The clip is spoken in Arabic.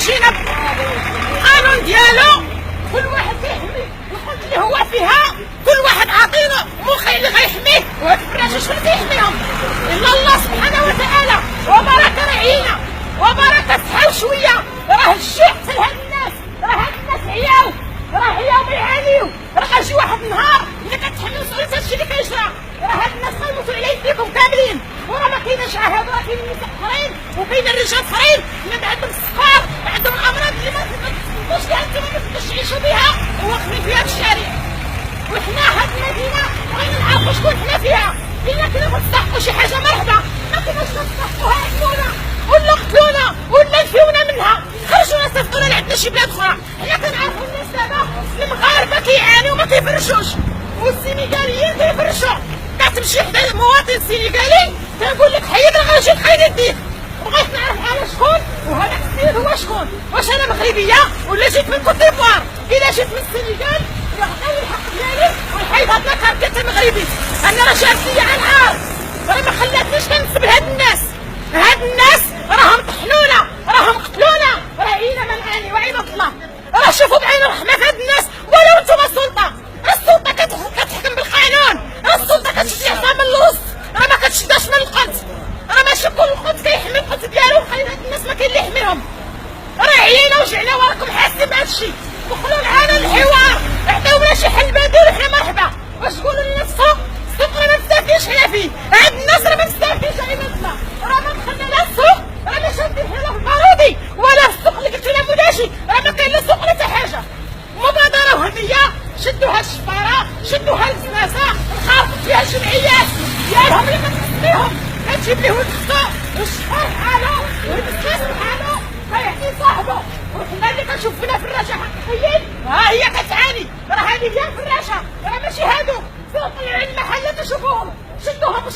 مشينا بالقانون ديالو، كل واحد كيحمي الخط اللي هو فيها، كل واحد عاطينه مخي اللي غيحميه، وهاد الفراشه شكون كيحميهم؟ الا الله سبحانه وتعالى. وبركه رعينا وبركه صحه وشويه، راه الجوع قتل هاد الناس، راه هاد الناس عياو، راه عياو بيعانيو، راه غيجي واحد النهار اللي كتحمل مسؤوليه هادشي اللي كيجرى، راه هاد الناس غيموتوا على يديكم كاملين، وراه ما كايناش هادو، راه كاينين نساء اخرين وكاين الرجال اخرين اللي عندهم السكر، عندهم الامراض اللي ما تقدروش لها انتم ما تقدروش تعيشوا بها وواقفين فيها في الشارع. وحنا هاد المدينه بغينا نعرفوا شكون حنا فيها، الا كنا كنستحقوا شي حاجه مرحبا، ما كناش كنستحقوها يقتلونا ولا قتلونا ولا يفيونا منها، خرجونا صيفطونا لعندنا شي بلاد اخرى. حنا كنعرفوا الناس دابا المغاربه كيعانيو ما كيفرشوش، والسينيغاليين كيفرشوا، كتمشي حدا مواطن سينيغالي كنقول لك حيد راه غنجي نحيد يديك. بغيت نعرف انا شكون وهذاك السيد هو شكون، واش انا مغربيه ولا جيت من كوت ديفوار؟ الا جيت من السينيغال يعطيني الحق ديالي ونحيد هاد لاكارت ديال المغربي. انا راه جات ليا على العار، راه ما خلاتنيش كنسب لهاد الناس، هاد الناس راهم طحنونا، راهم قتلونا، راه عينا من عاني وعباد الله، راه شوفوا بعين الرحمه في هاد الناس. ولو انتم السلطه، السلطه كتحكم بالقانون، السلطه كتشد العصا من الوسط، راه ما كتشداش من القد، راه ماشي كل القد كيحمي القد ديالو، وخلي هاد الناس ما كاين اللي يحميهم. راه عيينا وجعنا وراكم حاسين بهادشي، دخلوا معانا الحوار، عطيونا شي حل بديل وحنا مرحبا. واش تقولوا لنا السوق؟ السوق راه ما مستافدينش حنا فيه، هاد الناس راه ما مستافدينش عباد الله، راه ما دخلنا لا السوق، راه ما شادين حنا في البارودي ولا في السوق اللي قلتو لنا بوداشي، راه ما كاين لا سوق لا حتى حاجه. مبادره وهميه، شدوا هاد الشفاره، شدوا هاد الكناسه، نخرطوا فيها الجمعيات ديالهم اللي كتسميهم، كتجيب ليه ولد اختو والشفار بحالو والمسكين بحالو كيعطي صاحبه. وحنا اللي كنشوف فينا فراشه حقيقيين ها هي كتعاني، راه هذه هي الفراشه، راه ماشي هادو، سوقوا على المحلات وشوفوهم، شدوهم